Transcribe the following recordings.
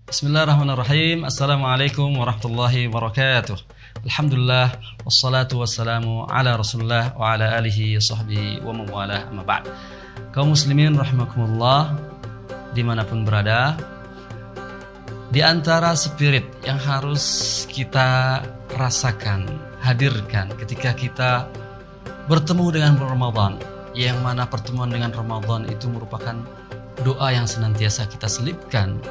Bismillahirrahmanirrahim. Assalamualaikum warahmatullahi wabarakatuh. Alhamdulillah wassalatu wassalamu ala Rasulillah wa ala alihi sahbihi wa mawalah, amma ba'd. Kaum muslimin rahimakumullah, dimanapun berada, di antara spirit yang harus kita rasakan, hadirkan ketika kita bertemu dengan bulan Ramadan, yang mana pertemuan dengan Ramadan itu merupakan doa yang senantiasa kita selipkan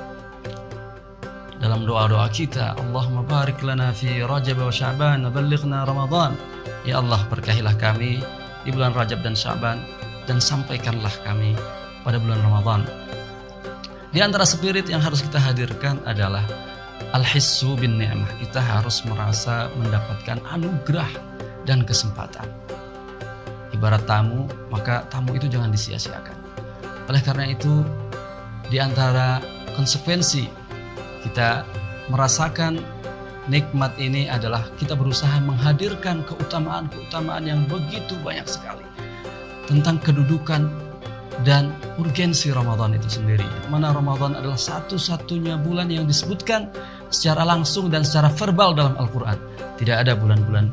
dalam doa-doa kita. Allahumma barik lana fi Rajab wa Sya'ban wa ballighna Ramadan. Ya Allah, berkahilah kami di bulan Rajab dan Sya'ban dan sampaikanlah kami pada bulan Ramadan. Di antara spirit yang harus kita hadirkan adalah al-hissu bin ni'mah. Kita harus merasa mendapatkan anugerah dan kesempatan. Ibarat tamu, maka tamu itu jangan disia-siakan. Oleh karena itu, di antara konsekuensi kita merasakan nikmat ini adalah kita berusaha menghadirkan keutamaan-keutamaan yang begitu banyak sekali tentang kedudukan dan urgensi Ramadan itu sendiri. Mana Ramadan adalah satu-satunya bulan yang disebutkan secara langsung dan secara verbal dalam Al-Quran. Tidak ada bulan-bulan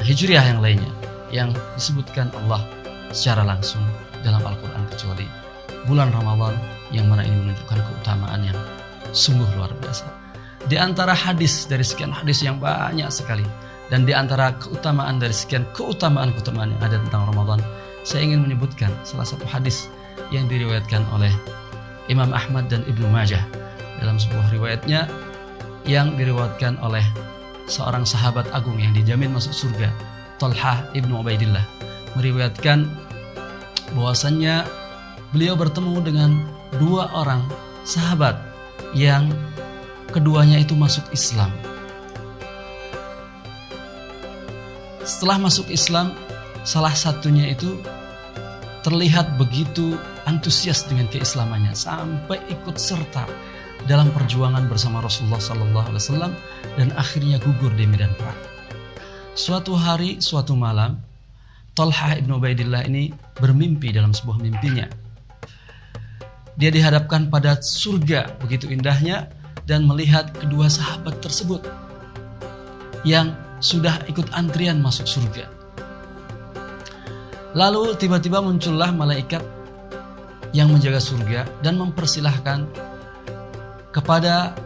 Hijriah yang lainnya yang disebutkan Allah secara langsung dalam Al-Quran kecuali bulan Ramadan, yang mana ini menunjukkan keutamaan yang sungguh luar biasa. Di antara hadis dari sekian hadis yang banyak sekali, dan di antara keutamaan dari sekian keutamaan-keutamaan yang ada tentang Ramadan, saya ingin menyebutkan salah satu hadis yang diriwayatkan oleh Imam Ahmad dan Ibnu Majah dalam sebuah riwayatnya yang diriwayatkan oleh seorang sahabat agung yang dijamin masuk surga, Talhah ibnu Ubaidillah, meriwayatkan bahwasannya beliau bertemu dengan dua orang sahabat yang keduanya itu masuk Islam. Setelah masuk Islam, salah satunya itu terlihat begitu antusias dengan keislamannya sampai ikut serta dalam perjuangan bersama Rasulullah SAW dan akhirnya gugur di medan perang. Suatu hari, suatu malam, Talhah ibn Ubaidillah ini bermimpi dalam sebuah mimpinya. Dia dihadapkan pada surga begitu indahnya dan melihat kedua sahabat tersebut yang sudah ikut antrian masuk surga. Lalu tiba-tiba muncullah malaikat yang menjaga surga dan mempersilahkan kepada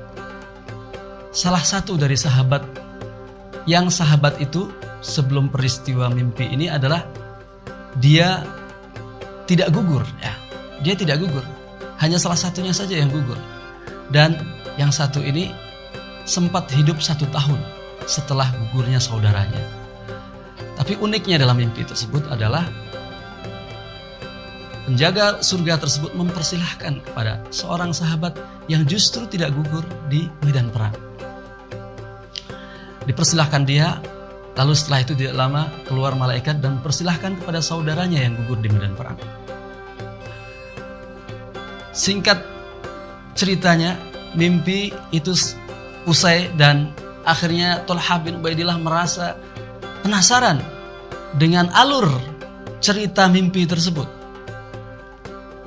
salah satu dari sahabat, yang sahabat itu sebelum peristiwa mimpi ini adalah dia tidak gugur, ya. Dia tidak gugur. Hanya salah satunya saja yang gugur. Dan yang satu ini sempat hidup 1 tahun setelah gugurnya saudaranya. Tapi uniknya dalam mimpi tersebut adalah penjaga surga tersebut mempersilahkan kepada seorang sahabat yang justru tidak gugur di medan perang. Dipersilahkan dia, lalu setelah itu tidak lama keluar malaikat dan mempersilahkan kepada saudaranya yang gugur di medan perang. Singkat ceritanya, mimpi itu usai dan akhirnya Talhah bin Ubaidillah merasa penasaran dengan alur cerita mimpi tersebut.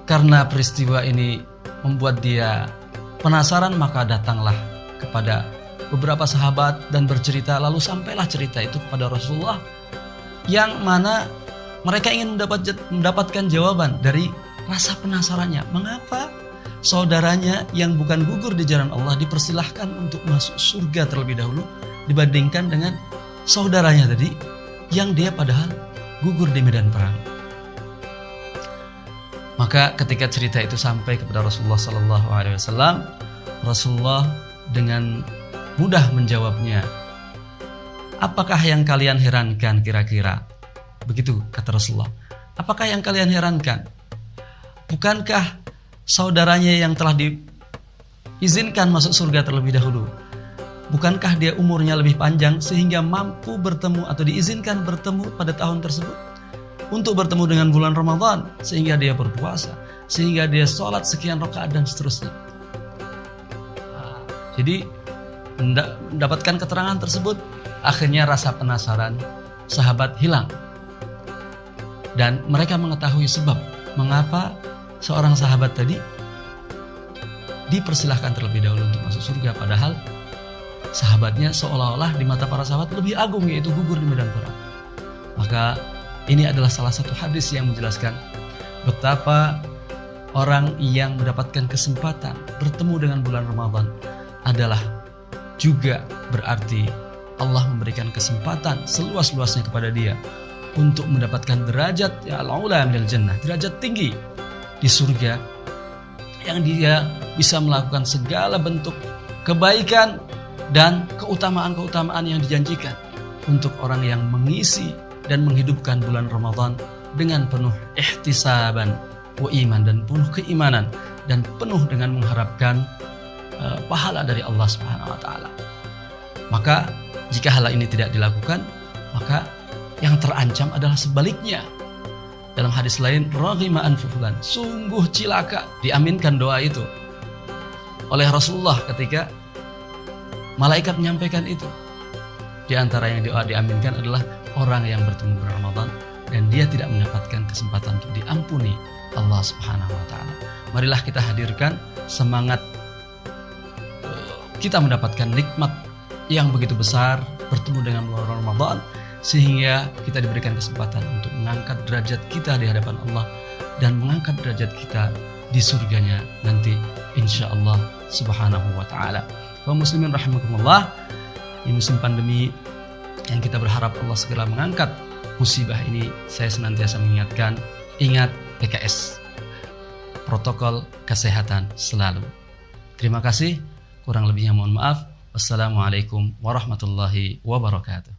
Karena peristiwa ini membuat dia penasaran, maka datanglah kepada beberapa sahabat dan bercerita, lalu sampailah cerita itu kepada Rasulullah, yang mana mereka ingin mendapatkan jawaban dari rasa penasarannya, mengapa saudaranya yang bukan gugur di jalan Allah dipersilahkan untuk masuk surga terlebih dahulu dibandingkan dengan saudaranya tadi yang dia padahal gugur di medan perang. Maka ketika cerita itu sampai kepada Rasulullah SAW, Rasulullah dengan mudah menjawabnya. Apakah yang kalian herankan kira-kira? Begitu kata Rasulullah. Apakah yang kalian herankan? Bukankah saudaranya yang telah diizinkan masuk surga terlebih dahulu, bukankah dia umurnya lebih panjang sehingga mampu bertemu atau diizinkan bertemu pada tahun tersebut untuk bertemu dengan bulan Ramadan, sehingga dia berpuasa, sehingga dia sholat sekian rakaat dan seterusnya. Jadi mendapatkan keterangan tersebut, akhirnya rasa penasaran sahabat hilang dan mereka mengetahui sebab mengapa seorang sahabat tadi dipersilahkan terlebih dahulu untuk masuk surga, padahal sahabatnya seolah-olah di mata para sahabat lebih agung, yaitu gugur di medan perang. Maka ini adalah salah satu hadis yang menjelaskan betapa orang yang mendapatkan kesempatan bertemu dengan bulan Ramadan adalah juga berarti Allah memberikan kesempatan seluas-luasnya kepada dia untuk mendapatkan derajat al-ula minal jannah, derajat tinggi di surga, yang dia bisa melakukan segala bentuk kebaikan dan keutamaan-keutamaan yang dijanjikan untuk orang yang mengisi dan menghidupkan bulan Ramadan dengan penuh ihtisaban wa iman, dan penuh keimanan dan penuh dengan mengharapkan pahala dari Allah Subhanahu wa taala. Maka jika hal ini tidak dilakukan, maka yang terancam adalah sebaliknya. Dalam hadis lain, raghima anfu fulan, sungguh cilaka, diaminkan doa itu oleh Rasulullah ketika malaikat menyampaikan itu. Di antara yang doa diaminkan adalah orang yang bertemu bulan Ramadan dan dia tidak mendapatkan kesempatan untuk diampuni Allah Subhanahu wa taala. Marilah kita hadirkan semangat kita mendapatkan nikmat yang begitu besar bertemu dengan bulan Ramadan, sehingga kita diberikan kesempatan untuk mengangkat derajat kita di hadapan Allah dan mengangkat derajat kita di surganya nanti insyaallah subhanahu wa ta'ala. Kaum muslimin rahimakumullah, di musim pandemi yang kita berharap Allah segera mengangkat musibah ini, saya senantiasa mengingatkan, ingat PKS, protokol kesehatan selalu. Terima kasih, kurang lebihnya mohon maaf. Wassalamualaikum warahmatullahi wabarakatuh.